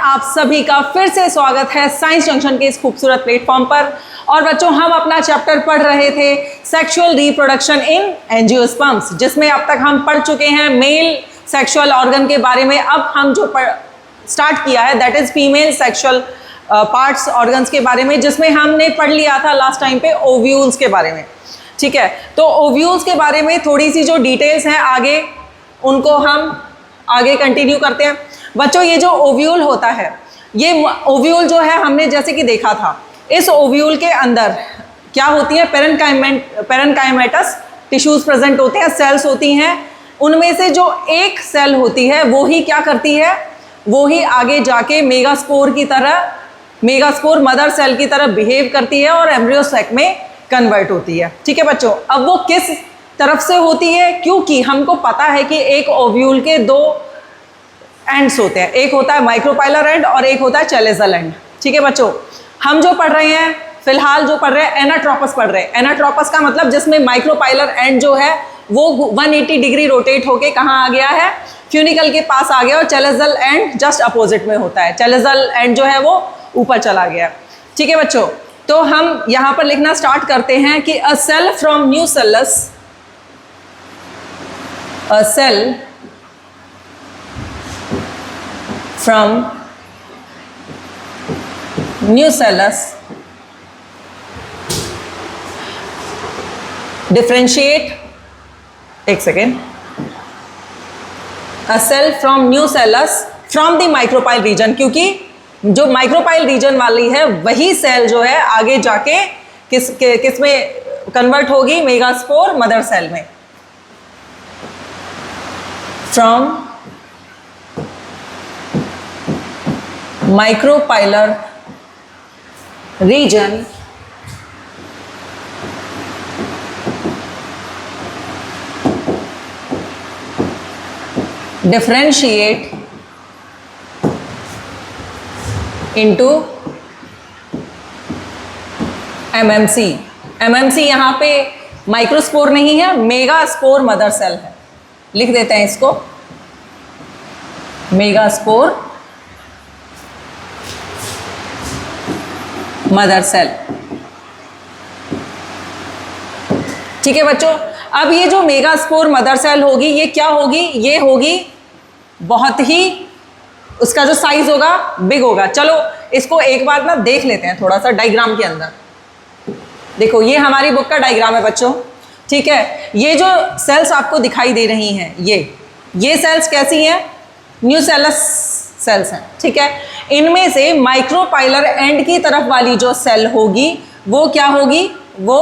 आप सभी का फिर से स्वागत है साइंस जंक्शन के इस खूबसूरत प्लेटफॉर्म पर। और बच्चों, हम अपना चैप्टर पढ़ रहे थे सेक्सुअल रिप्रोडक्शन इन एंजियोस्पर्म्स, जिसमें अब तक हम पढ़ चुके हैं मेल सेक्सुअल ऑर्गन के बारे में। अब हम जो स्टार्ट किया है that is female sexual parts organs के बारे में, जिसमें हमने पढ़ लिया था लास्ट टाइम पे ओव्यूल्स के बारे में। ठीक है, तो ओव्यूल्स के बारे में थोड़ी सी जो डिटेल्स हैं आगे, उनको हम आगे कंटिन्यू करते हैं। बच्चों, ये जो ओव्यूल होता है, ये ओव्यूल जो है हमने जैसे कि देखा था, इस ओव्यूल के अंदर क्या होती है, पेरेन्काइमेटस टिश्यूज प्रेजेंट होते हैं, सेल्स होती हैं। उनमें से जो एक सेल होती है वो ही क्या करती है, वो ही आगे जाके मेगास्पोर की तरह, मेगास्पोर मदर सेल की तरह बिहेव करती है और एम्ब्रियो सैक में कन्वर्ट होती है। ठीक है बच्चों, अब वो किस तरफ से होती है, क्योंकि हमको पता है कि एक ओव्यूल के दो एंड्स होते हैं, एक होता है माइक्रोपाइलर एंड और एक होता है चैलेजल एंड। ठीक है बच्चों, हम जो पढ़ रहे हैं फिलहाल, जो पढ़ रहे हैं एनाट्रोपस पढ़ रहे हैं। एनाट्रोपस का मतलब जिसमें माइक्रोपाइलर एंड जो है वो 180 डिग्री रोटेट होके कहाँ आ गया है, फ्यूनिकल के पास आ गया, और चैलेजल एंड जस्ट अपोजिट में होता है। चैलेजल एंड जो है वो ऊपर चला गया। ठीक है बच्चों, तो हम यहाँ पर लिखना स्टार्ट करते हैं कि a cell from nucellus, a cell from nucellus differentiate, एक second, a cell from nucellus from the micropyle region, क्योंकि जो माइक्रोपाइल रीजन वाली है वही सेल जो है आगे जाके किस में कन्वर्ट होगी, मेगास्पोर मदर सेल में। From micropylar region differentiate into MMC। MMC यहाँ पे माइक्रोस्पोर नहीं है, मेगास्पोर मदर सेल है। लिख देते हैं इसको, मेगास्पोर मदर सेल। ठीक है बच्चों, अब ये जो मेगास्पोर मदर सेल होगी ये क्या होगी, ये होगी बहुत ही, उसका जो साइज होगा बिग होगा। चलो इसको एक बार ना देख लेते हैं थोड़ा सा डायग्राम के अंदर। देखो ये हमारी बुक का डायग्राम है बच्चों। ठीक है, ये जो सेल्स आपको दिखाई दे रही हैं, ये सेल्स कैसी हैं, न्यूसेलस सेल्स हैं। ठीक है, इनमें से माइक्रोपाइलर एंड की तरफ वाली जो सेल होगी वो क्या होगी, वो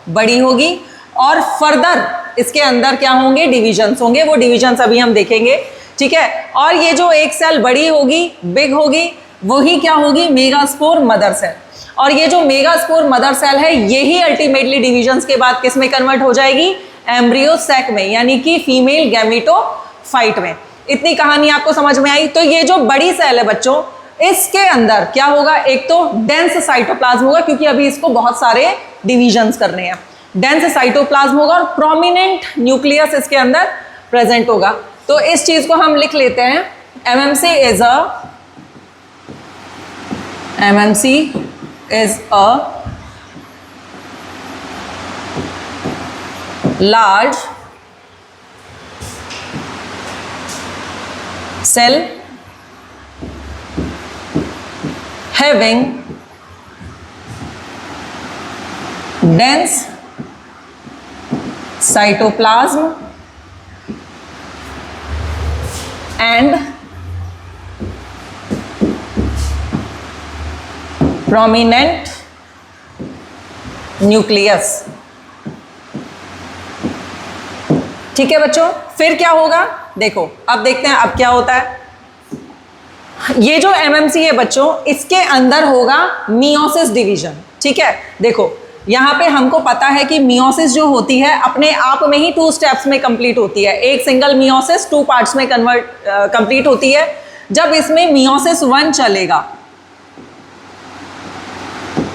बड़ी होगी, और फर्दर इसके अंदर क्या होंगे, डिविजन्स होंगे। वो डिविजन्स अभी हम देखेंगे। ठीक है, और ये जो एक सेल बड़ी होगी, बिग होगी, वही क्या होगी, मेगास्पोर मदर सेल। और ये जो मेगास्पोर मदर सेल है यही अल्टीमेटली डिविजन्स के बाद किस में कन्वर्ट हो जाएगी, एम्ब्रियो सैक में, यानी कि फीमेल गैमेटोफाइट में। इतनी कहानी आपको समझ में आई। तो ये जो बड़ी सेल है बच्चों, इसके अंदर क्या होगा, एक तो डेंस साइटोप्लाज्म होगा, क्योंकि अभी इसको बहुत सारे डिविजन्स करने हैं। डेंस साइटोप्लाज्म होगा और प्रोमिनेंट न्यूक्लियस इसके अंदर प्रेजेंट होगा। तो इस चीज को हम लिख लेते हैं, MMC is a large cell having dense cytoplasm and prominent nucleus। ठीक है बच्चों, फिर क्या होगा, देखो अब देखते हैं अब क्या होता है। ये जो एमएमसी है बच्चों, इसके अंदर होगा मियोसिस डिवीजन। ठीक है, देखो यहाँ पे हमको पता है कि मियोसिस जो होती है अपने आप में ही 2 स्टेप्स में कंप्लीट होती है। एक सिंगल मियोसिस 2 पार्ट्स में कंप्लीट होती है। जब इसमें मियोसिस 1 चलेगा,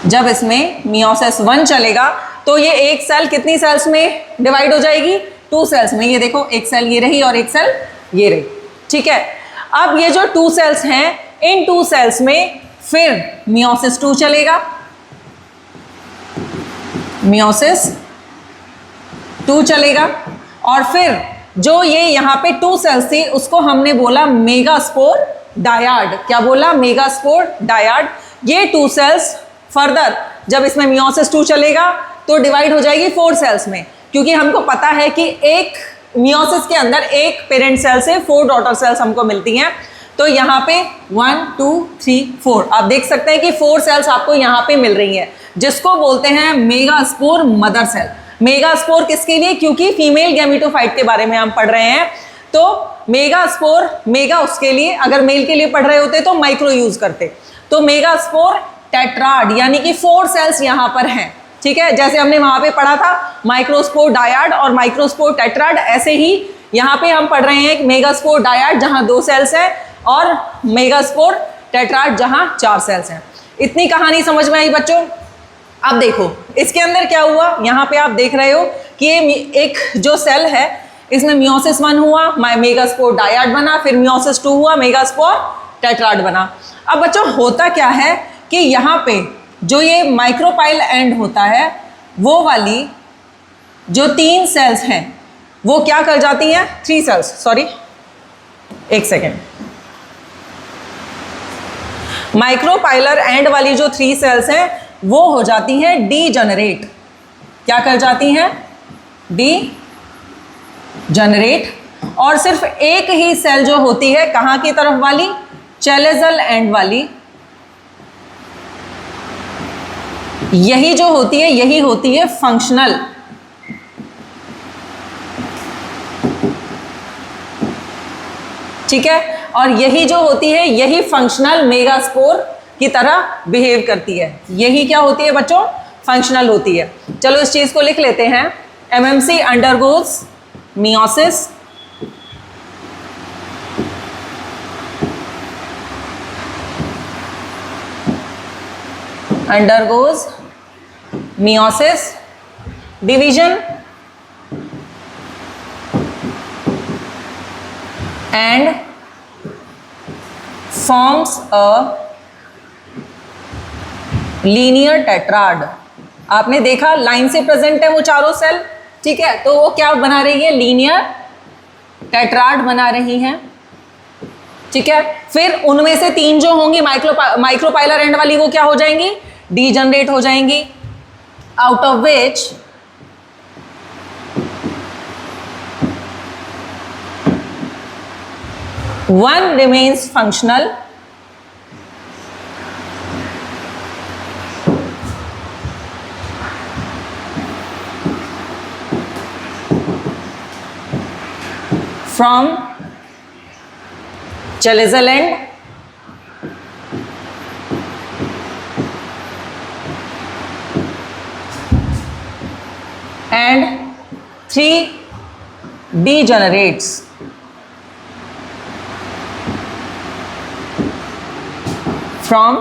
जब इसमें मियोसिस 1 चलेगा तो ये एक सेल कितनी सेल्स में डिवाइड हो जाएगी? 2 सेल्स में। ये देखो, एक सेल ये रही और एक सेल ये रही। ठीक है, अब ये जो 2 सेल्स हैं, इन 2 सेल्स में फिर मियोसिस 2 चलेगा, मियोसिस 2 चलेगा, और फिर जो ये यहाँ पे 2 सेल्स थी उसको हमने बोला मेगास्पोर डायाड। क्या बोला? Megaspore dyad. ये 2 सेल्स फर्दर जब इसमें मियोसिस 2 चलेगा तो डिवाइड हो जाएगी 4 सेल्स में, क्योंकि हमको पता है कि एक मियोसिस के अंदर एक पेरेंट सेल से 4 डॉटर सेल्स हमको मिलती हैं। तो यहाँ पे 1 2 3 4 आप देख सकते हैं कि 4 सेल्स आपको यहाँ पे मिल रही हैं, जिसको बोलते हैं मेगास्पोर मदर सेल। मेगास्पोर किसके लिए? क्योंकि फीमेल गैमेटोफाइट के बारे में हम पढ़ रहे हैं, तो मेगास्पोर, मेगा उसके लिए, अगर मेल के लिए पढ़ रहे होते तो माइक्रो यूज करते। तो मेगास्पोर टेट्राड यानी कि 4 सेल्स यहाँ पर हैं। ठीक है, जैसे हमने वहां पे पढ़ा था माइक्रोस्पोर डायाड और माइक्रोस्पोर टेट्राड, ऐसे ही यहाँ पे हम पढ़ रहे हैं मेगास्पोर डायाड जहाँ 2 सेल्स हैं और मेगास्पोर टेट्राड जहाँ 4 सेल्स हैं। इतनी कहानी समझ में आई बच्चों? अब देखो इसके अंदर क्या हुआ। यहाँ पे आप देख रहे हो कि ये एक जो सेल है इसमें मियोसिस 1 हुआ, मेगास्पोर डायाड बना, फिर मियोसिस 2 हुआ, मेगास्पोर टेट्राड बना। अब बच्चों होता क्या है कि यहाँ पे जो ये माइक्रोपाइल एंड होता है, वो वाली जो 3 सेल्स हैं वो क्या कर जाती हैं? 3 सेल्स, सॉरी एक सेकेंड, माइक्रोपाइलर एंड वाली जो 3 सेल्स हैं वो हो जाती हैं डीजनरेट। क्या कर जाती हैं? डीजनरेट। और सिर्फ एक ही सेल जो होती है कहाँ की तरफ वाली? चैलेजल एंड वाली। यही जो होती है यही होती है फंक्शनल। ठीक है, और यही जो होती है यही फंक्शनल मेगास्पोर की तरह बिहेव करती है। यही क्या होती है बच्चों? फंक्शनल होती है। चलो इस चीज को लिख लेते हैं। MMC undergoes meiosis, undergoes meiosis division and forms a linear tetrad। आपने देखा लाइन से प्रेजेंट है वो चारों सेल। ठीक है, तो वो क्या बना रही है? लीनियर टेट्राड बना रही हैं। ठीक है, फिर उनमें से 3 जो होंगी माइक्रोपाइलर एंड वाली, वो क्या हो जाएंगी? डीजनरेट हो जाएंगी, out of which one remains functional from chalazial end and 3 degenerates from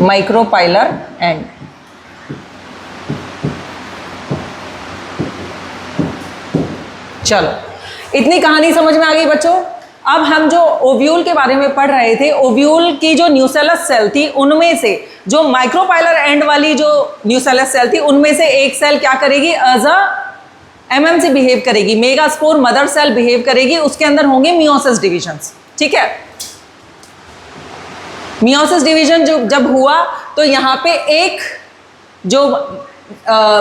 micropylar end। चलो इतनी कहानी समझ में आ गई बच्चों। अब हम जो ओव्यूल के बारे में पढ़ रहे थे, ओव्यूल की जो न्यूसेलस सेल थी उनमें से जो माइक्रोपाइलर एंड वाली जो न्यूसेलस सेल थी उनमें से एक सेल क्या करेगी? एज अ एमएमसी बिहेव करेगी, मेगास्पोर मदर सेल बिहेव करेगी। उसके अंदर होंगे मियोसिस डिविजन्स। ठीक है, मियोसिस डिवीजन जो जब हुआ तो यहाँ पे एक जो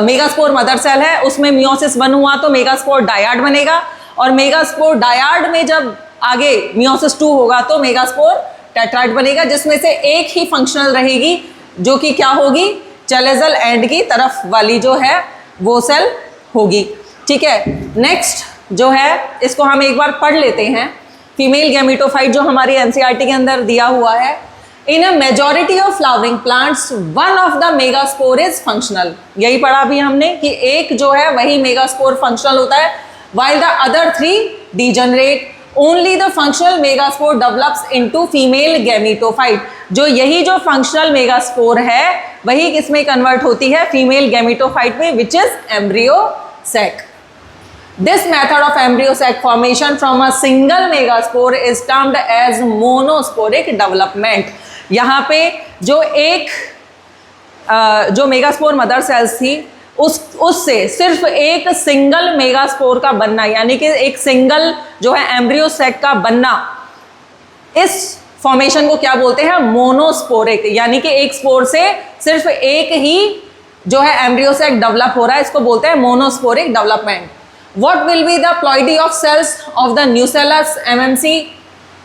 मेगास्पोर मदर सेल है उसमें मियोसिस 1 हुआ तो मेगास्पोर डायाड बनेगा, और मेगास्पोर डायाड में जब आगे मियोसिस 2 होगा तो मेगास्पोर टेट्राइड बनेगा, जिसमें से एक ही फंक्शनल रहेगी जो कि क्या होगी? चैलेजल एंड की तरफ वाली जो है वो सेल होगी। ठीक है, नेक्स्ट जो है इसको हम एक बार पढ़ लेते हैं। फीमेल गैमेटोफाइट जो हमारी एनसीईआरटी के अंदर दिया हुआ है, in a majority of flowering plants one of the megaspore is functional. यही पढ़ा भी हमने कि एक जो है वही मेगास्पोर फंक्शनल होता है, while the other three degenerate. Only the functional megaspore develops into female gametophyte. जो यही जो functional megaspore है वही किसमें कन्वर्ट होती है, फीमेल गैमेटोफाइट में, which is embryo sac. This method of embryo sac formation from a single megaspore is termed as monosporic development. यहाँ पे जो जो मेगास्पोर मदर सेल्स थी उससे सिर्फ एक सिंगल मेगास्पोर का बनना, यानी कि एक सिंगल जो है एम्ब्रियो सैक का बनना, इस फॉर्मेशन को क्या बोलते हैं, मोनोस्पोरिक। यानी कि एक स्पोर से सिर्फ एक ही जो है एम्ब्रियो सैक डेवलप हो रहा है, इसको बोलते हैं monosporic development. What will be the ploidy of cells of the nucellus MMC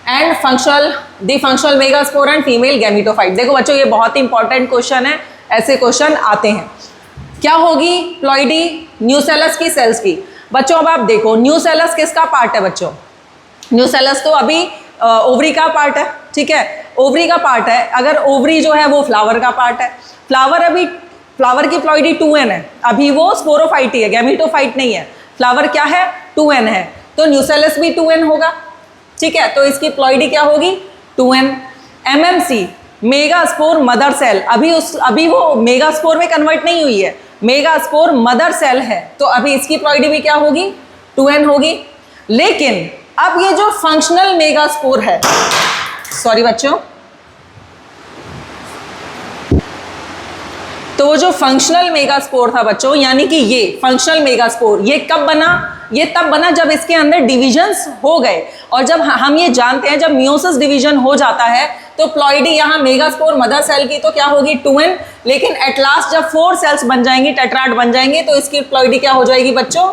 and functional megaspore and female gametophyte. देखो बच्चों, ये बहुत ही इंपॉर्टेंट क्वेश्चन है, ऐसे क्वेश्चन आते हैं। क्या होगी प्लॉइडी न्यूसेलस की सेल्स की? बच्चों अब आप देखो, न्यूसेलस किसका पार्ट है बच्चों? न्यूसेलस तो अभी ओवरी का पार्ट है, ठीक है, ओवरी का पार्ट है। अगर ओवरी जो है वो फ्लावर का पार्ट है, फ्लावर की प्लॉइडी 2n है, अभी वो स्पोरोफाइट ही है, गैमेटोफाइट नहीं है। फ्लावर क्या है, 2n है, तो न्यूसेलस भी 2n होगा, ठीक है। तो इसकी प्लॉइडी क्या होगी, 2n। MMC megaspore mother cell, अभी वो मेगास्पोर में कन्वर्ट नहीं हुई है, मेगास्पोर मदर सेल है, तो अभी इसकी प्लॉइडी भी क्या होगी, 2n होगी। लेकिन अब ये जो फंक्शनल मेगास्पोर है, सॉरी बच्चों, तो वो जो फंक्शनल मेगास्पोर था बच्चों, यानी कि ये फंक्शनल मेगास्पोर ये कब बना, ये तब बना जब इसके अंदर डिविजन्स हो गए। और जब हम ये जानते हैं, जब मियोसिस डिवीजन हो जाता है तो प्लॉइडी यहाँ मेगास्पोर मदर सेल की तो क्या होगी, 2n। लेकिन एट लास्ट जब 4 सेल्स बन जाएंगी, टेट्राड बन जाएंगे, तो इसकी प्लॉइडी क्या हो जाएगी बच्चों,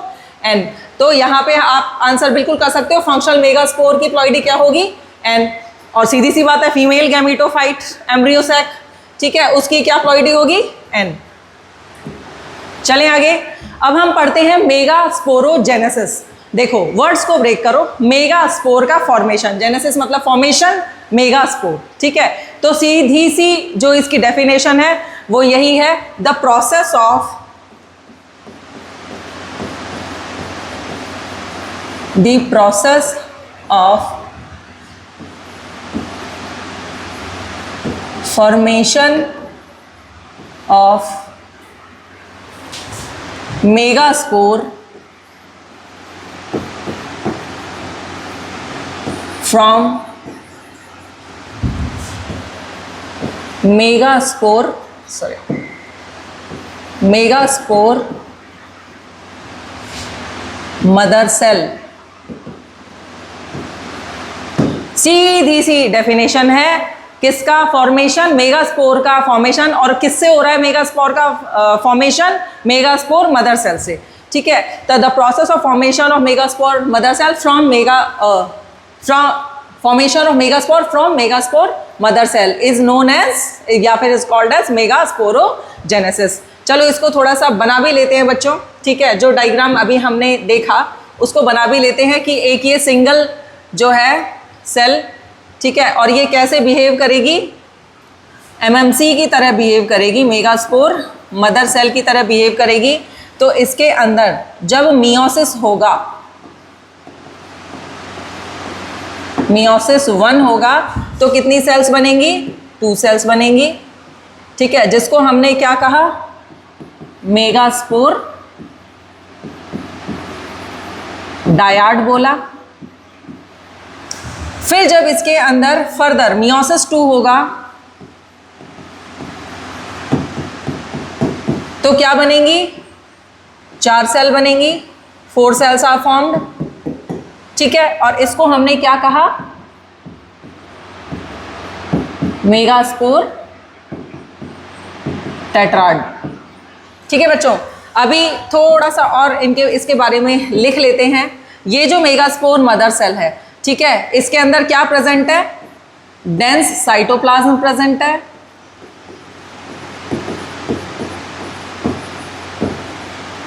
n। तो यहाँ पे आप आंसर बिल्कुल कर सकते हो, फंक्शनल मेगास्पोर की प्लॉइडी क्या होगी, n। और सीधी सी बात है, फीमेल गैमेटोफाइट एम्ब्रियो सैक, ठीक है, उसकी क्या प्लॉइडी होगी, n। चलें आगे, अब हम पढ़ते हैं मेगास्पोरोजेनेसिस। देखो वर्ड्स को ब्रेक करो, मेगास्पोर का फॉर्मेशन, जेनेसिस मतलब फॉर्मेशन, मेगास्पोर, ठीक है। तो सीधी सी जो इसकी डेफिनेशन है वो यही है, the process of formation of megaspore from megaspore mother cell. सीधी सी डेफिनेशन है, किसका फॉर्मेशन, मेगास्पोर का फॉर्मेशन। और किससे हो रहा है मेगास्पोर का फॉर्मेशन, मेगास्पोर मदर सेल से, ठीक है। तो the process of formation of megaspore mother cell formation of megaspore from megaspore mother cell is known as, या फिर इज कॉल्ड एज मेगास्पोरोजेनेसिस। चलो इसको थोड़ा सा बना भी लेते हैं बच्चों, ठीक है। जो डायग्राम अभी हमने देखा उसको बना भी लेते हैं कि एक ये सिंगल जो है सेल, ठीक है, और ये कैसे बिहेव करेगी, एमएमसी की तरह बिहेव करेगी, मेगास्पोर मदर सेल की तरह बिहेव करेगी। तो इसके अंदर जब मियोसिस होगा, मियोसिस 1 होगा, तो कितनी सेल्स बनेंगी, 2 सेल्स बनेंगी, ठीक है, जिसको हमने क्या कहा, मेगास्पोर डायाड बोला। फिर जब इसके अंदर फर्दर मियोसिस 2 होगा तो क्या बनेंगी, 4 सेल बनेंगी, 4 सेल्स आर फॉर्म्ड, ठीक है। और इसको हमने क्या कहा, मेगास्पोर टेट्राड, ठीक है बच्चों। अभी थोड़ा सा और इसके बारे में लिख लेते हैं। ये जो मेगास्पोर मदर सेल है, ठीक है, इसके अंदर क्या प्रेजेंट है, डेंस साइटोप्लाज्म प्रेजेंट है,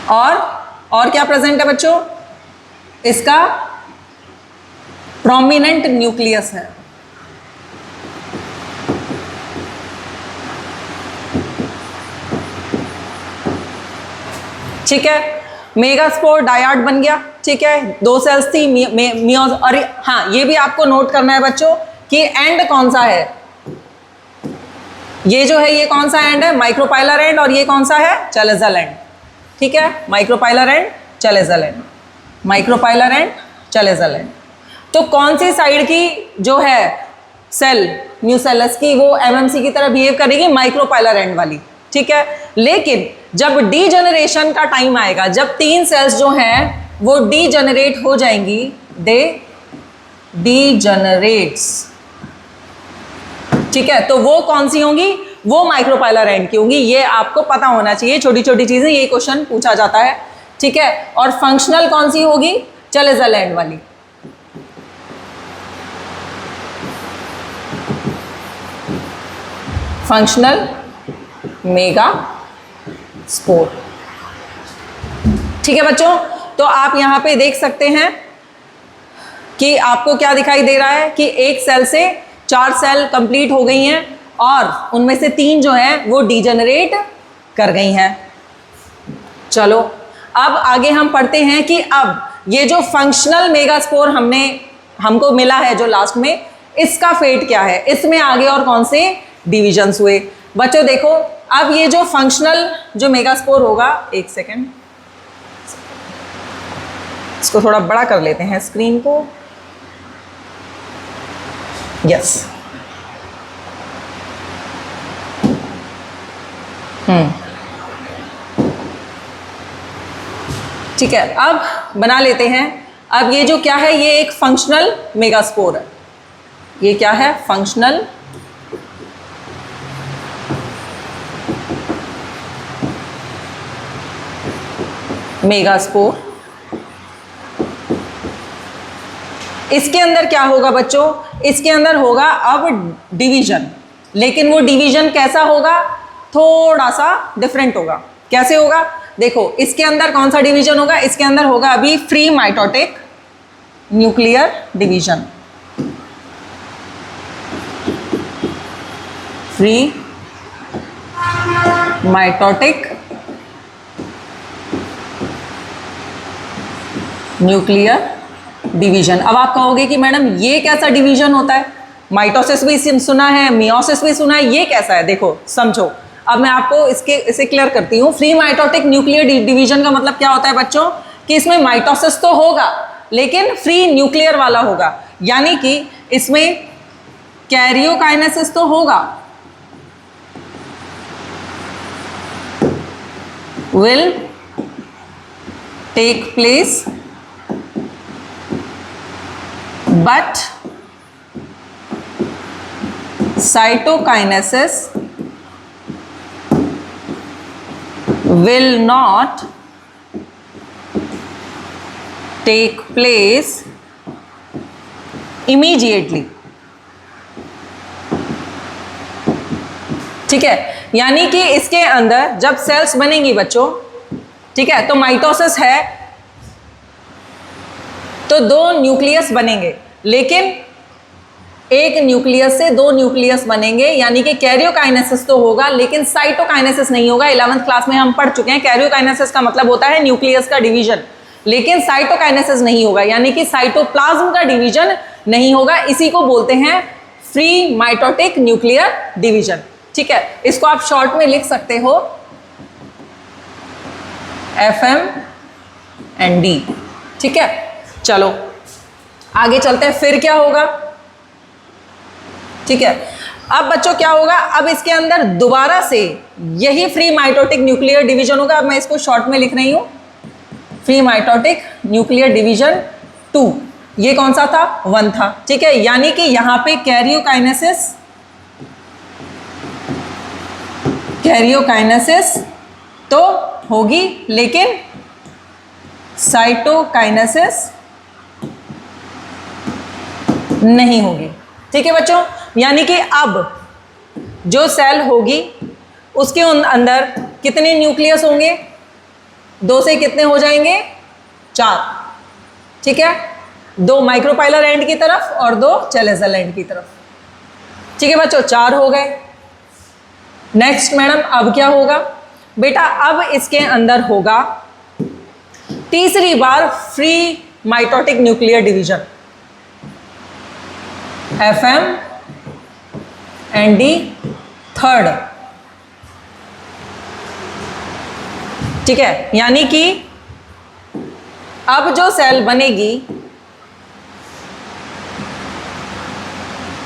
और क्या प्रेजेंट है बच्चों, इसका प्रोमिनेंट न्यूक्लियस है। ठीक है, मेगास्पोर डायड बन गया। ठीक है, 2 सेल्स थी मियोज, और हाँ ये भी आपको नोट करना है बच्चों कि एंड कौन सा है। ये जो है ये कौन सा एंड है, माइक्रोपाइलर एंड, और ये कौन सा है, चैलेजल एंड। ठीक है, micropylar and, chalazal and, micropylar and, chalazal and. तो कौन सी साइड की जो है सेल म्यूसेलस की वो एमएमसी की तरह बिहेव करेगी, माइक्रोपाइलर एंड वाली। ठीक है, लेकिन जब डीजनरेशन का टाइम आएगा, जब 3 सेल्स जो हैं वो डीजनरेट हो जाएंगी, दे डीजनरेट्स। ठीक है, तो वो कौन सी होंगी, वो माइक्रोपाइलर एंड की होंगी। ये आपको पता होना चाहिए, छोटी छोटी चीजें, ये क्वेश्चन पूछा जाता है। ठीक है, और फंक्शनल कौन सी होगी, चैलेजल एंड वाली। Functional mega spore. ठीक है बच्चों, तो आप यहां पे देख सकते हैं कि आपको क्या दिखाई दे रहा है कि एक सेल से 4 सेल कंप्लीट हो गई हैं और उनमें से 3 जो हैं वो डीजनरेट कर गई हैं। चलो अब आगे हम पढ़ते हैं कि अब ये जो फंक्शनल मेगास्पोर हमको मिला है जो लास्ट में, इसका फेट क्या है, इसमें आगे और कौन से डिविजन्स हुए। बच्चों देखो, अब ये जो फंक्शनल जो मेगास्पोर होगा, एक सेकेंड इसको थोड़ा बड़ा कर लेते हैं स्क्रीन को। यस, ठीक है, अब बना लेते हैं। अब ये जो क्या है, ये एक फंक्शनल मेगास्पोर है। ये क्या है, फंक्शनल मेगास्पोर। इसके अंदर क्या होगा बच्चों, इसके अंदर होगा अब डिवीजन, लेकिन वो डिवीजन कैसा होगा, थोड़ा सा डिफरेंट होगा। कैसे होगा, देखो इसके अंदर कौन सा डिवीजन होगा, इसके अंदर होगा अभी free mitotic nuclear division. Free mitotic nuclear division. अब आप कहोगे कि मैडम ये कैसा डिवीजन होता है, माइटोसिस भी सुना है, मियोसिस भी सुना है, ये कैसा है। देखो समझो, अब मैं आपको इसे क्लियर करती हूँ। फ्री माइटोटिक न्यूक्लियर डिवीजन का मतलब क्या होता है बच्चों, कि इसमें माइटोसिस तो होगा लेकिन फ्री न्यूक्लियर वाला होगा, यानी कि इसमें कैरियोकाइनेसिस तो होगा, will take place, but cytokinesis will not take place immediately। ठीक है, यानी कि इसके अंदर जब सेल्स बनेंगी बच्चों, ठीक है, तो माइटोसिस है तो 2 न्यूक्लियस बनेंगे, लेकिन एक न्यूक्लियस से 2 न्यूक्लियस बनेंगे, यानी कि कैरियोकाइनेसिस तो होगा लेकिन साइटोकाइनेसिस नहीं होगा। 11th क्लास में हम पढ़ चुके हैं, कैरियोकाइनेसिस का मतलब होता है न्यूक्लियस का डिवीजन, लेकिन साइटोकाइनेसिस नहीं होगा, यानी कि साइटोप्लाज्म का डिवीजन नहीं होगा। इसी को बोलते हैं फ्री माइटोटिक न्यूक्लियर डिवीजन। ठीक है, इसको आप शॉर्ट में लिख सकते हो FMND। ठीक है, चलो आगे चलते हैं, फिर क्या होगा। ठीक है, अब बच्चों क्या होगा, अब इसके अंदर दोबारा से यही फ्री माइटोटिक न्यूक्लियर डिवीजन होगा। अब मैं इसको शॉर्ट में लिख रही हूं, फ्री माइटोटिक न्यूक्लियर डिवीजन 2। ये कौन सा था, 1 था। ठीक है, यानी कि यहां पे कैरियोकाइनेसिस तो होगी लेकिन साइटोकाइनेसिस नहीं होगी। ठीक है बच्चों, यानी कि अब जो सेल होगी उसके अंदर कितने न्यूक्लियस होंगे, 2 से कितने हो जाएंगे, 4। ठीक है, 2 माइक्रोपाइलर एंड की तरफ और 2 चेलेजल एंड की तरफ। ठीक है बच्चों, 4 हो गए। नेक्स्ट मैडम अब क्या होगा बेटा, अब इसके अंदर होगा तीसरी बार free mitotic nuclear division, FM and the third. ठीक है, यानी कि अब जो सेल बनेगी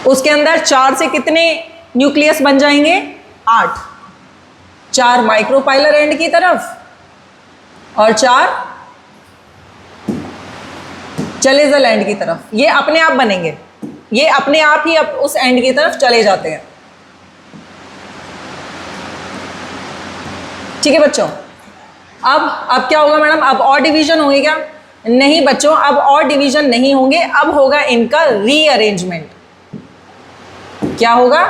उसके अंदर 4 से कितने न्यूक्लियस बन जाएंगे? 8। 4 माइक्रोपाइलर एंड की तरफ और 4 चलेजल एंड की तरफ। ये अपने आप बनेंगे, ये अपने आप ही उस एंड की तरफ चले जाते हैं। ठीक है बच्चों, अब क्या होगा मैडम? अब और डिवीजन होंगे क्या? नहीं बच्चों, अब और डिवीजन नहीं होंगे, अब होगा इनका रीअरेंजमेंट। क्या होगा?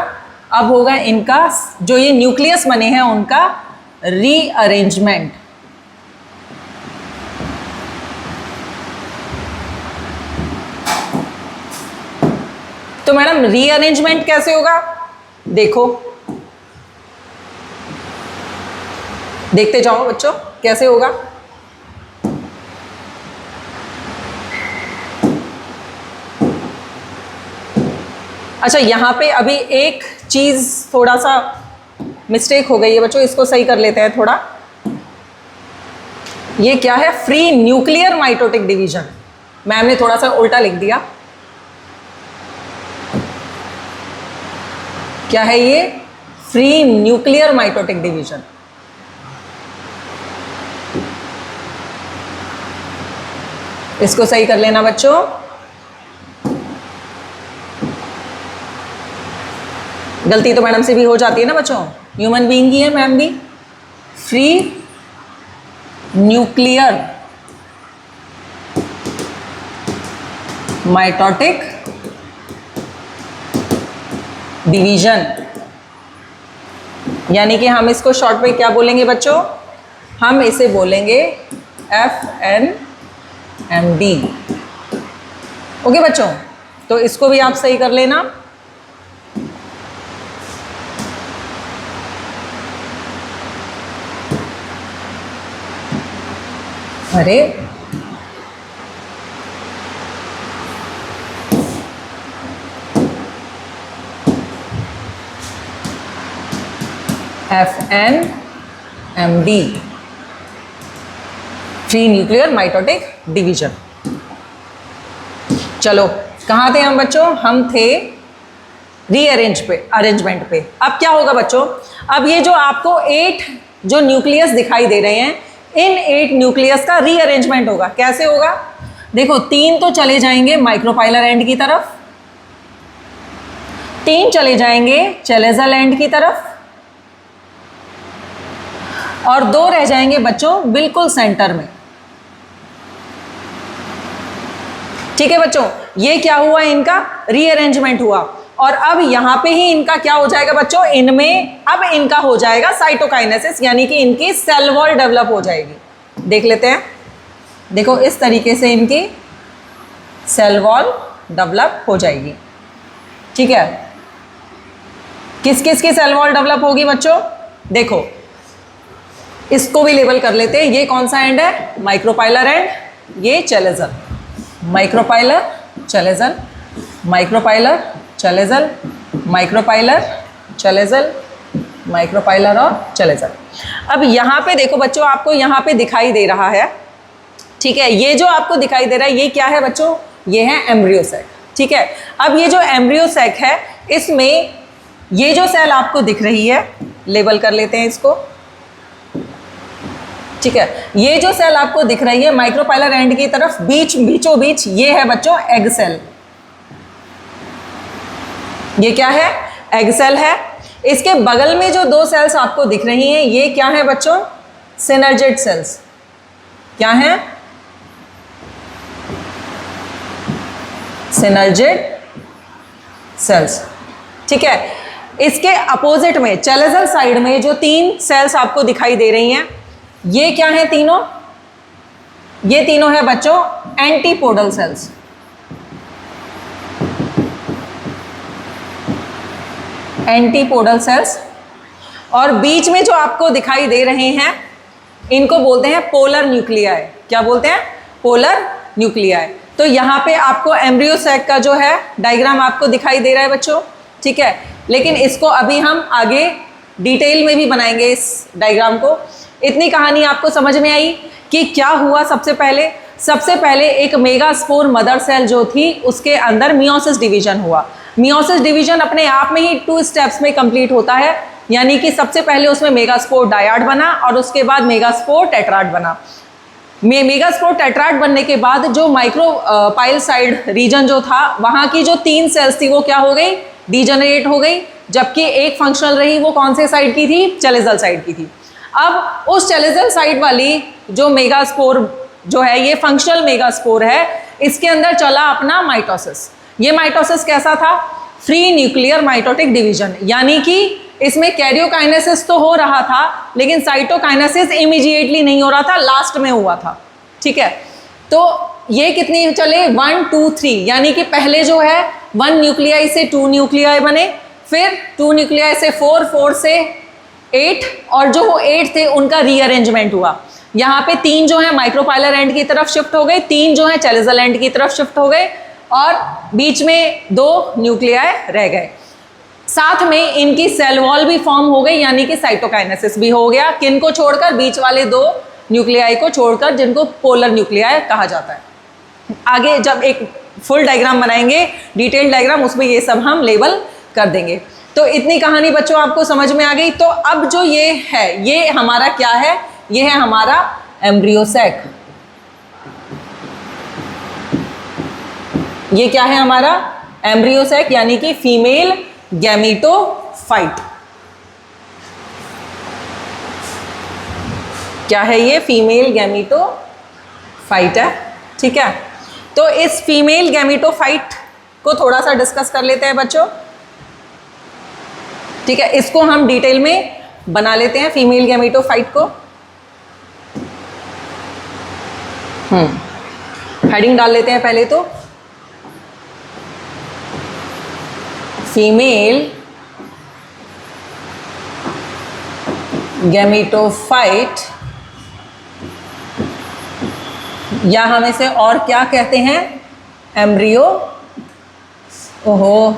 अब होगा इनका, जो ये न्यूक्लियस बने हैं उनका रीअरेंजमेंट। तो मैडम रीअरेंजमेंट कैसे होगा? देखो, देखते जाओ बच्चों कैसे होगा। अच्छा, यहां पे अभी एक चीज थोड़ा सा मिस्टेक हो गई है बच्चों, इसको सही कर लेते हैं थोड़ा। ये क्या है? Free nuclear mitotic division. Ma'am ने थोड़ा सा उल्टा लिख दिया। क्या है ये? Free nuclear mitotic division. इसको सही कर लेना बच्चों। गलती तो मैडम से भी हो जाती है ना बच्चों, ह्यूमन बीइंग ही है मैम भी। फ्री न्यूक्लियर माइटोटिक डिवीजन, यानी कि हम इसको शॉर्ट में क्या बोलेंगे बच्चों? हम इसे बोलेंगे FNMD। ओके बच्चों, तो इसको भी आप सही कर लेना। अरे FNMD, free nuclear mitotic division. चलो, कहाँ थे हम बच्चों? हम थे अरेंजमेंट पे। अब क्या होगा बच्चों? अब ये जो आपको 8 जो न्यूक्लियस दिखाई दे रहे हैं, इन 8 न्यूक्लियस का रीअरेंजमेंट होगा। कैसे होगा? देखो, 3 तो चले जाएंगे माइक्रोपाइलर एंड की तरफ, 3 चले जाएंगे चेलेजल एंड की तरफ, और 2 रह जाएंगे बच्चों बिल्कुल सेंटर में। ठीक है बच्चों, ये क्या हुआ? इनका रीअरेंजमेंट हुआ। और अब यहां पे ही इनका क्या हो जाएगा बच्चों? इनमें अब इनका हो जाएगा साइटोकाइनेसिस, यानी कि इनकी सेल वॉल डेवलप हो जाएगी। देख लेते हैं। देखो, इस तरीके से इनकी सेल वॉल डेवलप हो जाएगी। ठीक है, किस किस की सेल वॉल डेवलप होगी बच्चों? देखो, इसको भी लेबल कर लेते हैं। ये कौन सा एंड है? माइक्रोपाइलर एंड, ये chalazal. Micropylar chalazal, micropylar chalazal, micropylar chalazal, micropylar और चेलेजल। अब यहाँ पे देखो बच्चों, आपको यहाँ पे दिखाई दे रहा है। ठीक है, ये जो आपको दिखाई दे रहा है ये क्या है बच्चों? ये है एम्ब्रियो सैक। ठीक है, अब ये जो एम्ब्रियो सैक है, इसमें ये जो सेल आपको दिख रही है, लेबल कर लेते हैं इसको। ठीक है, ये जो सेल आपको दिख रही है माइक्रोपाइलर एंड की तरफ बीचों बीच, ये है बच्चों एग सेल। ये क्या है? एग सेल है। इसके बगल में जो 2 सेल्स आपको दिख रही हैं, ये क्या है बच्चों? सिनर्जेट सेल्स। क्या है? सिनर्जेट सेल्स। ठीक है, इसके अपोजिट में चेलेजल साइड में जो 3 सेल्स आपको दिखाई दे रही हैं, ये क्या है तीनों? ये तीनों है बच्चों एंटीपोडल सेल्स। एंटीपोडल सेल्स, और बीच में जो आपको दिखाई दे रहे हैं इनको बोलते हैं पोलर न्यूक्लियाई। क्या बोलते हैं? Polar nuclei. तो यहाँ पे आपको एम्ब्रियो सैक का जो है डायग्राम आपको दिखाई दे रहा है बच्चों, ठीक है। लेकिन इसको अभी हम आगे डिटेल में भी बनाएंगे इस डायग्राम को। इतनी कहानी आपको समझ में आई कि क्या हुआ। सबसे पहले एक मेगास्पोर मदर सेल जो थी उसके अंदर मियोसिस डिवीजन हुआ। मियोसिस डिवीजन अपने आप में ही 2 स्टेप्स में कंप्लीट होता है, यानी कि सबसे पहले उसमें मेगास्पोर डायाड बना और उसके बाद मेगास्पोर टेट्राड बना। मेगास्पोर टेट्राड बनने के बाद जो माइक्रोपाइलसाइड रीजन जो था वहाँ की जो 3 सेल्स थी वो क्या हो गई? डीजनरेट हो गई, जबकि एक फंक्शनल रही। वो कौन से साइड की थी? चेलेजल साइड की थी। अब उस चेलेजल साइड वाली जो मेगास्पोर जो है, ये फंक्शनल मेगास्पोर है, इसके अंदर चला अपना माइटोसिस। ये माइटोसिस कैसा था? फ्री न्यूक्लियर माइटोटिक डिवीजन, यानी कि इसमें कैरियोकाइनेसिस तो हो रहा था लेकिन साइटोकाइनेसिस इमीडिएटली नहीं हो रहा था, लास्ट में हुआ था, ठीक है। तो ये कितनी चले? 1 2 3, यानी कि पहले जो है 1 न्यूक्लियाई से 2 न्यूक्लियाई बने, फिर 2 न्यूक्लियाई से 4, 4 से 8, और जो वो 8 थे उनका रीअरेंजमेंट हुआ। यहाँ पे 3 जो है माइक्रोपाइलर एंड की तरफ शिफ्ट हो गए, 3 जो है चेलेजल एंड की तरफ शिफ्ट हो गए, और बीच में 2 न्यूक्लियाई रह गए। साथ में इनकी सेल वॉल भी फॉर्म हो गई, यानी कि साइटोकाइनेसिस भी हो गया। किनको छोड़कर? बीच वाले 2 न्यूक्लियाई को छोड़कर, जिनको पोलर न्यूक्लियाई कहा जाता है। आगे जब एक फुल डायग्राम बनाएंगे, डिटेल डायग्राम, उसमें ये सब हम लेबल कर देंगे। तो इतनी कहानी बच्चों आपको समझ में आ गई। तो अब जो ये है, ये हमारा क्या है? ये है हमारा एम्ब्रियो सैक। ये क्या है हमारा? एम्ब्रियो सैक, यानी कि फीमेल गैमीटोफाइट। क्या है ये? फीमेल गैमीटोफाइट है, ठीक है। तो इस फीमेल गैमीटोफाइट को थोड़ा सा डिस्कस कर लेते हैं बच्चों, ठीक है। इसको हम डिटेल में बना लेते हैं, फीमेल गैमीटोफाइट को। हेडिंग डाल लेते हैं पहले तो, फीमेल गैमीटोफाइट, या हम इसे और क्या कहते हैं? एम्ब्रियो, ओहो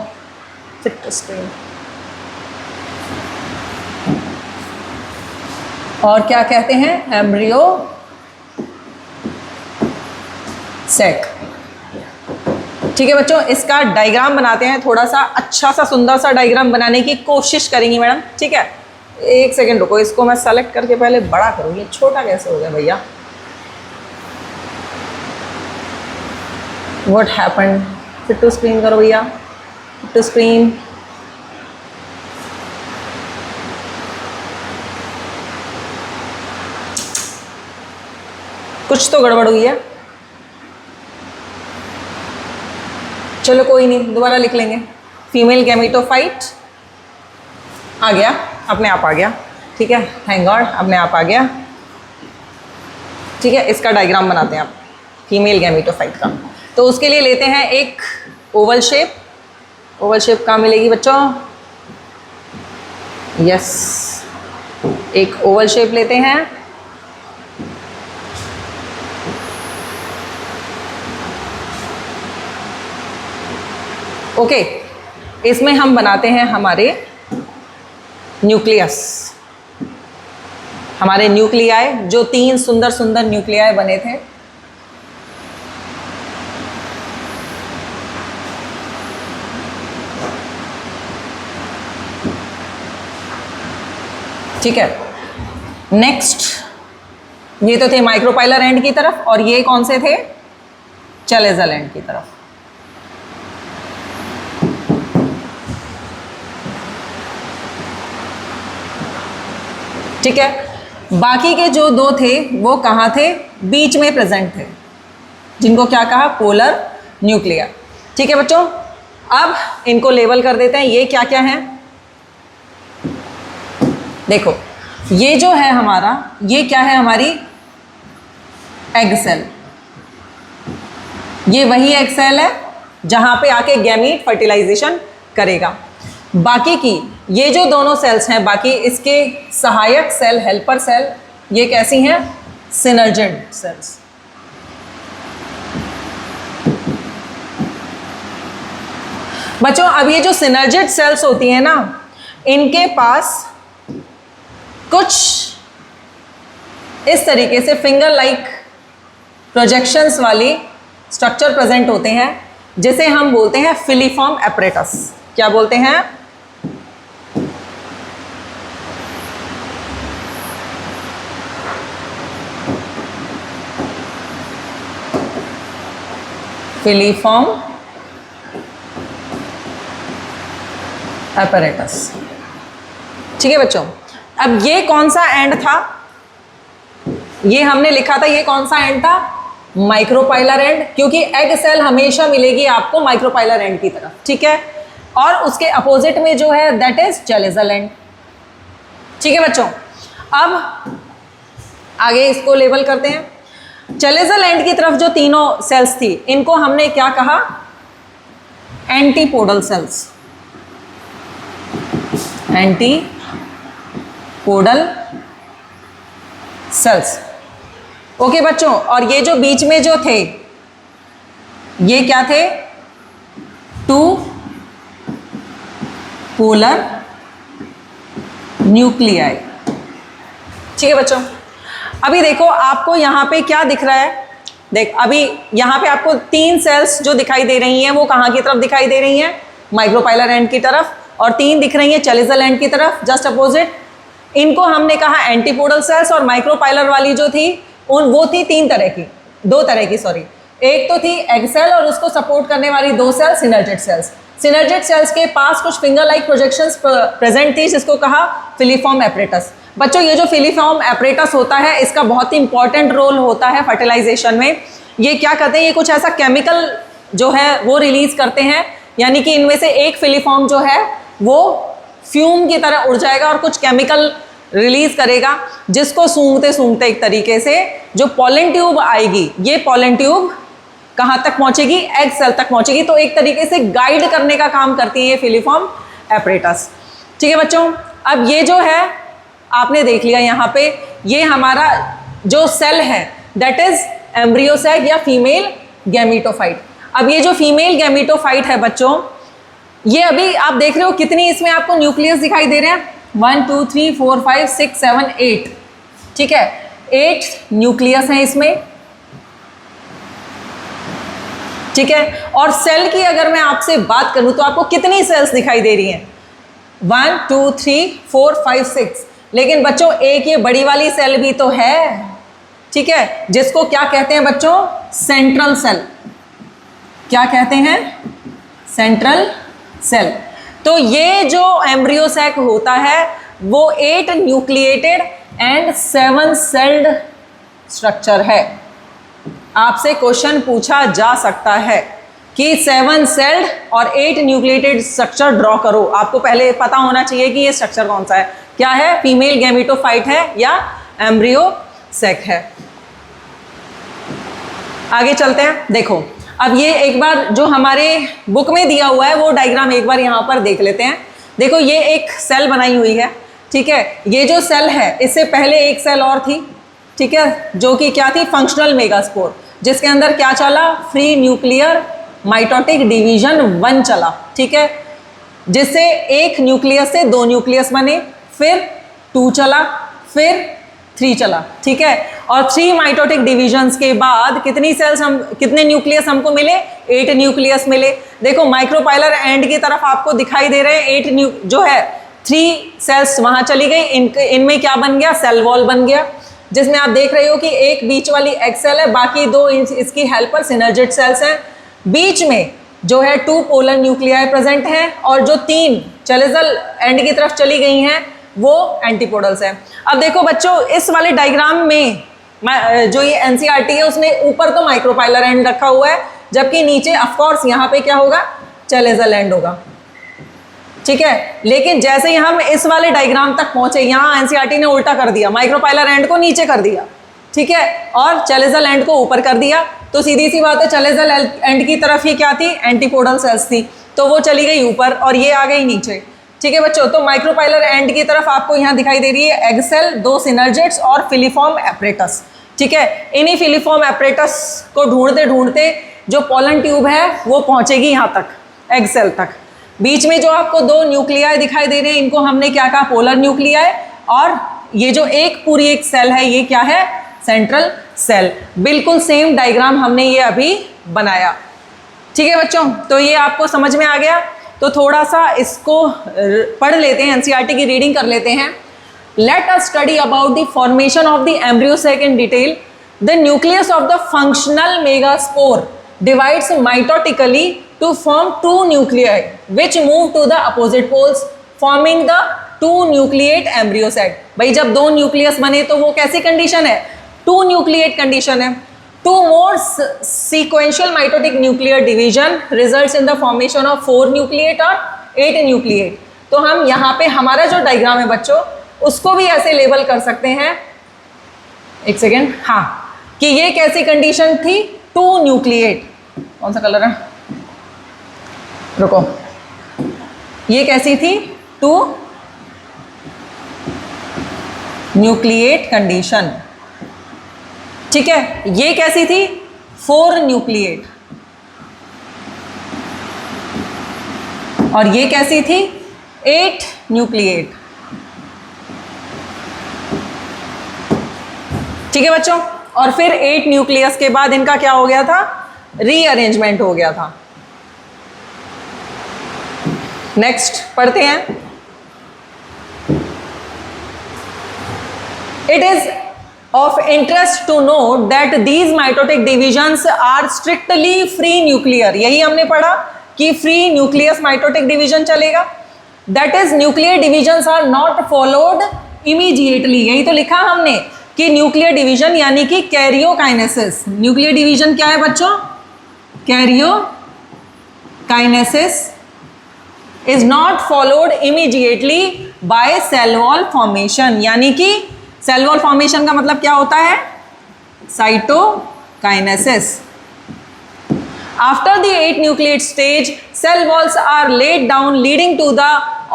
और क्या कहते हैं? एम्ब्रियो सैक, ठीक है बच्चों। इसका डायग्राम बनाते हैं, थोड़ा सा अच्छा सा सुंदर सा डायग्राम बनाने की कोशिश करेंगी मैडम, ठीक है। एक सेकेंड रुको, इसको मैं सेलेक्ट करके पहले बड़ा करूँ, ये छोटा कैसे हो गया भैया? What happened? Fit to screen करो भैया, फिट टू स्क्रीन। कुछ तो गड़बड़ हुई है, चलो कोई नहीं, दोबारा लिख लेंगे। फीमेल गैमीटोफाइट आ गया, अपने आप आ गया, ठीक है। थैंक गॉड, अपने आप आ गया, ठीक है। इसका डायग्राम बनाते हैं आप फीमेल गैमीटोफाइट का। तो उसके लिए लेते हैं एक ओवल शेप। ओवल शेप कहाँ मिलेगी बच्चों? यस, एक ओवल शेप लेते हैं। ओके, इसमें हम बनाते हैं हमारे न्यूक्लियस, हमारे न्यूक्लियाई, जो 3 सुंदर सुंदर न्यूक्लियाई बने थे। ठीक है। नेक्स्ट, ये तो थे माइक्रोपाइलर एंड की तरफ, और ये कौन से थे? चेलेजल एंड की तरफ। ठीक है। बाकी के जो 2 थे वो कहाँ थे? बीच में प्रेजेंट थे, जिनको क्या कहा? Polar nuclei. ठीक है बच्चों, अब इनको लेबल कर देते हैं। ये क्या क्या है? देखो, ये जो है हमारा, ये क्या है? हमारी एग सेल। ये वही एग सेल है जहां पे आके गैमीट फर्टिलाइजेशन करेगा। बाकी की ये जो दोनों सेल्स हैं, बाकी इसके सहायक सेल, हेल्पर सेल, ये कैसी हैं? सिनर्जेंट सेल्स। बच्चों अब ये जो सिनर्जेंट सेल्स होती हैं ना, इनके पास कुछ इस तरीके से फिंगर लाइक प्रोजेक्शंस वाली स्ट्रक्चर प्रेजेंट होते हैं, जिसे हम बोलते हैं फिलीफॉर्म एपरेटस। क्या बोलते हैं? Filiform apparatus. ठीक है बच्चों, अब ये कौन सा एंड था? ये हमने लिखा था, ये कौन सा एंड था? माइक्रोपाइलर एंड, क्योंकि एग सेल हमेशा मिलेगी आपको माइक्रोपाइलर एंड की तरफ। ठीक है, और उसके अपोजिट में जो है दैट इज चैलेजल एंड। ठीक है बच्चों, अब आगे इसको लेबल करते हैं। चैलेजल एंड की तरफ जो तीनों सेल्स थी, इनको हमने क्या कहा? Antipodal cells. Antipodal cells. Okay बच्चों, और ये जो बीच में जो थे, ये क्या थे? Two polar nuclei. ठीक है बच्चों, अभी देखो आपको यहां पे क्या दिख रहा है? देख, अभी यहां पे आपको तीन सेल्स जो दिखाई दे रही हैं, वो कहां की तरफ दिखाई दे रही हैं? माइक्रोपाइलर एंड की तरफ, और तीन दिख रही हैं चैलेजल एंड की तरफ, जस्ट अपोजिट। इनको हमने कहा एंटीपोडल सेल्स, और माइक्रोपाइलर वाली जो थी वो थी दो तरह की सॉरी। एक तो थी एग सेल, और उसको सपोर्ट करने वाली दो सेल सिनर्जेट सेल्स। सिनर्जेट सेल्स के पास कुछ फिंगर लाइक प्रोजेक्शंस प्रेजेंट थी, जिसको कहा फिलीफॉर्म एपरेटस। बच्चों ये जो फिलीफॉर्म एपरेटस होता है, इसका बहुत ही इंपॉर्टेंट रोल होता है फर्टिलाइजेशन में। ये क्या करते हैं? ये कुछ ऐसा केमिकल जो है वो रिलीज करते हैं, यानी कि इनमें से एक फिलीफॉर्म जो है वो फ्यूम की तरह उड़ जाएगा और कुछ केमिकल रिलीज करेगा, जिसको सूंघते सूंघते एक तरीके से जो पॉलन ट्यूब आएगी, ये पॉलन ट्यूब कहाँ तक पहुंचेगी? एग सेल तक पहुंचेगी। तो एक तरीके से गाइड करने का काम करती है ये फिलीफॉर्म एपरेटस। ठीक है बच्चों, अब ये जो है आपने देख लिया यहाँ पे, ये हमारा जो सेल है दैट इज एम्ब्रियो सेल या फीमेल गैमीटोफाइट। अब ये जो फीमेल गैमीटोफाइट है बच्चों, ये अभी आप देख रहे हो कितनी इसमें आपको न्यूक्लियस दिखाई दे रहे हैं? 1 2 3 4 5 6 7 8। ठीक है, 8 न्यूक्लियस हैं इसमें। ठीक है, और सेल की अगर मैं आपसे बात करूं तो आपको कितनी सेल्स दिखाई दे रही हैं? 1 2 3 4 5 6। लेकिन बच्चों एक ये बड़ी वाली सेल भी तो है, ठीक है, जिसको क्या कहते हैं बच्चों? Central cell. क्या कहते हैं? Central cell. तो ये जो एम्ब्रियो सैक होता है वो 8 न्यूक्लिएटेड एंड 7 सेल्ड स्ट्रक्चर है। आपसे क्वेश्चन पूछा जा सकता है कि 7 सेल्ड और 8 न्यूक्लिएटेड स्ट्रक्चर ड्रॉ करो। आपको पहले पता होना चाहिए कि ये स्ट्रक्चर कौन सा है, क्या है? फीमेल गैमीटोफाइट है या एम्ब्रियो सैक है। आगे चलते हैं। देखो अब ये एक बार जो हमारे बुक में दिया हुआ है वो डायग्राम एक बार यहाँ पर देख लेते हैं। देखो ये एक सेल बनाई हुई है, ठीक है। ये जो सेल है इससे पहले एक सेल और थी, ठीक है, जो कि क्या थी? फंक्शनल मेगास्पोर, जिसके अंदर क्या चला? फ्री न्यूक्लियर माइटोटिक डिवीजन 1 चला, ठीक है, जिससे एक न्यूक्लियस से 2 न्यूक्लियस बने, फिर 2 चला, फिर 3 चला, ठीक है। और 3 माइटोटिक डिविजन्स के बाद कितने न्यूक्लियस हमको मिले? 8 न्यूक्लियस मिले। देखो माइक्रोपाइलर एंड की तरफ आपको दिखाई दे रहे हैं 8 जो है 3 सेल्स वहां चली गई, इनमें क्या बन गया? सेल वॉल बन गया, जिसमें आप देख रहे हो कि एक बीच वाली एग सेल है, बाकी 2 इसकी हेल्पर सिनर्जेट सेल्स हैं। बीच में जो है 2 पोलर न्यूक्लियाई प्रेजेंट हैं, और जो 3 चैलेजल एंड की तरफ चली गई हैं वो एंटीपोडल्स हैं। अब देखो बच्चों इस वाले डायग्राम में जो ये एनसीईआरटी है उसने ऊपर तो माइक्रोपाइलर एंड रखा हुआ है, जबकि नीचे ऑफ कोर्स यहाँ पे क्या होगा? चैलेजल एंड होगा, ठीक है। लेकिन जैसे ही हम इस वाले डायग्राम तक पहुंचे, यहाँ एनसीईआरटी ने उल्टा कर दिया, माइक्रोपाइलर एंड को नीचे कर दिया, ठीक है, और चैलेजल एंड को ऊपर कर दिया। तो सीधी सी बात है, चैलेजल एंड की तरफ ही क्या थी? एंटीपोडल सेल्स थी, तो वो चली गई ऊपर और ये आ गई नीचे, ठीक है बच्चों, तो माइक्रोपाइलर एंड की तरफ आपको यहाँ दिखाई दे रही है एग सेल, 2 सिनर्जिड्स और फिलीफॉर्म एपरेटस। ठीक है, इन्हीं फिलीफॉर्म एपरेटस को ढूंढते ढूंढते जो पोलन ट्यूब है वो पहुंचेगी यहाँ तक, एग सेल तक। बीच में जो आपको 2 न्यूक्लियाई दिखाई दे रहे हैं, इनको हमने क्या कहा, पोलर न्यूक्लियाई। और ये जो एक पूरी एक सेल है, ये क्या है, सेंट्रल सेल। बिल्कुल सेम डायग्राम हमने ये अभी बनाया। ठीक है बच्चों, तो ये आपको समझ में आ गया। तो थोड़ा सा इसको पढ़ लेते हैं, एनसीईआरटी की रीडिंग कर लेते हैं। Let us study about the formation of the embryo sac in detail. The nucleus of the functional megaspore divides mitotically to form 2 nuclei which move to the opposite poles forming the 2 nucleate embryo sac। भाई जब 2 nucleus बने तो वो कैसी condition है, 2 nucleate condition है। 2 more sequential mitotic nuclear division results in the formation of 4 nucleate और 8 nucleate। तो हम यहाँ पे हमारा जो डायग्राम है बच्चों, उसको भी ऐसे लेबल कर सकते हैं, एक सेकेंड, हाँ, कि ये कैसी कंडीशन थी, 2 न्यूक्लिएट। कौन सा कलर है, रुको, ये कैसी थी, 2 न्यूक्लिएट कंडीशन। ठीक है, ये कैसी थी, 4 न्यूक्लिएट। और ये कैसी थी, 8 न्यूक्लिएट। ठीक है बच्चों, और फिर 8 न्यूक्लियस के बाद इनका क्या हो गया था, रीअरेंजमेंट हो गया था। नेक्स्ट पढ़ते हैं। It is of interest to know that these mitotic divisions are strictly free nuclear. यही हमने पढ़ा कि फ्री न्यूक्लियस माइटोटिक डिवीजन चलेगा। That is nuclear divisions are not followed immediately. यही तो लिखा हमने कि न्यूक्लियर डिवीजन यानी कि कैरियोकाइनेसिस। न्यूक्लियर डिवीजन क्या है बच्चों, karyokinesis is not followed immediately by cell wall formation. यानी कि सेल वॉल फॉर्मेशन का मतलब क्या होता है, cytokinesis. After the 8 nucleate stage, cell walls are laid down, leading to the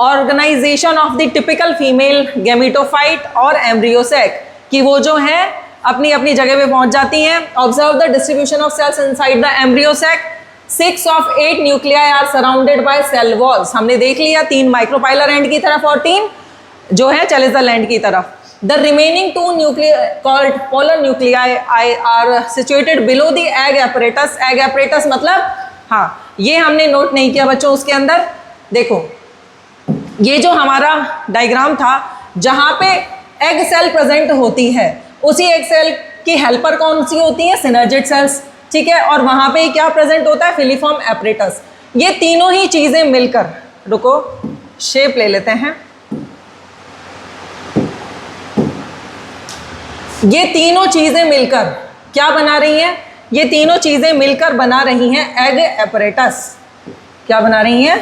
organization of the typical female gametophyte और embryo sac। कि वो जो है अपनी अपनी जगह पे पहुंच जाती हैं। Observe the distribution of cells inside the embryo sac. 6 of 8 nuclei are surrounded by cell walls। हमने देख लिया, 3 माइक्रोपाइलर एंड की तरफ और 3 जो है चेलेजल एंड की तरफ। The remaining 2 nuclei called polar nuclei are situated below the egg apparatus। egg apparatus मतलब, हाँ, ये हमने नोट नहीं किया बच्चों उसके अंदर। देखो, ये जो हमारा डायग्राम था, जहाँ पे एग सेल प्रेजेंट होती है, उसी एग सेल की हेल्पर कौन सी होती है, सिनर्जिड सेल्स। ठीक है, और वहाँ पे क्या प्रेजेंट होता है, फिलीफॉर्म एपरेटस। ये तीनों ही चीज़ें मिलकर, रुको शेप ले लेते हैं, ये तीनों चीजें मिलकर क्या बना रही हैं, ये तीनों चीजें मिलकर बना रही हैं एग एपरेटस। क्या बना रही हैं,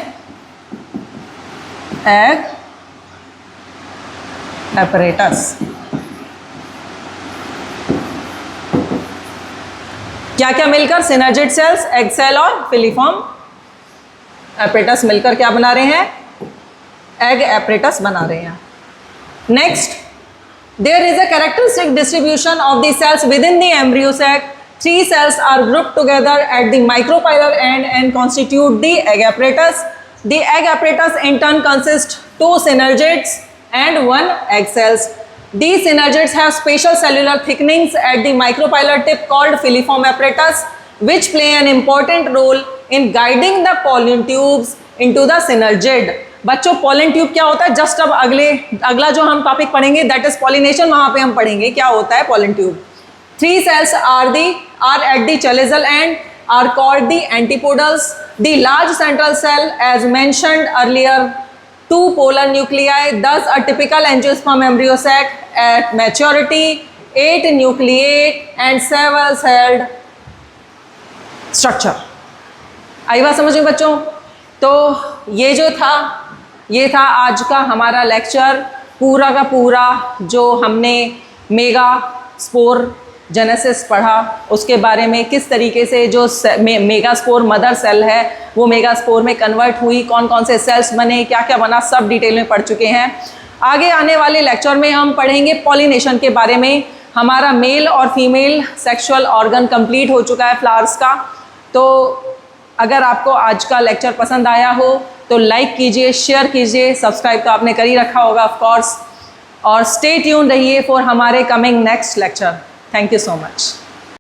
एग एपरेटस। क्या क्या मिलकर, सिनर्जिड सेल्स, एग सेल और फिलीफॉर्म एपरेटस मिलकर क्या बना रहे हैं, एग एपरेटस बना रहे हैं। Next, there is a characteristic distribution of the cells within the embryo sac. 3 cells are grouped together at the micropylar end and constitute the egg apparatus. The egg apparatus in turn consists 2 synergids and 1 egg cells. These synergids have special cellular thickenings at the micropylar tip called filiform apparatus, which play an important role in guiding the pollen tubes into the synergid. बच्चों, pollen tube क्या होता है, just अब अगला जो हम topic पढ़ेंगे that is pollination, वहां पे हम पढ़ेंगे क्या होता है pollen tube. 3 cells are at the chalizal end, are called the antipodals. The large central cell, as mentioned earlier, 2 polar nuclei, thus a typical angiosperm embryo sac at maturity, 8 nucleate and 7 celled structure। आई बात समझ में बच्चों? तो ये जो था, ये था आज का हमारा लेक्चर। पूरा का पूरा जो हमने मेगा स्पोर जेनेसिस पढ़ा, उसके बारे में किस तरीके से जो मेगास्पोर मदर सेल है वो मेगास्पोर में कन्वर्ट हुई, कौन कौन से सेल्स बने, क्या क्या बना, सब डिटेल में पढ़ चुके हैं। आगे आने वाले लेक्चर में हम पढ़ेंगे पॉलिनेशन के बारे में। हमारा मेल और फीमेल सेक्सुअल ऑर्गन कंप्लीट हो चुका है फ्लावर्स का। तो अगर आपको आज का लेक्चर पसंद आया हो तो लाइक कीजिए, शेयर कीजिए, सब्सक्राइब तो आपने कर ही रखा होगा ऑफ कोर्स, और स्टे ट्यून रहिए फॉर हमारे coming next lecture. Thank you so much.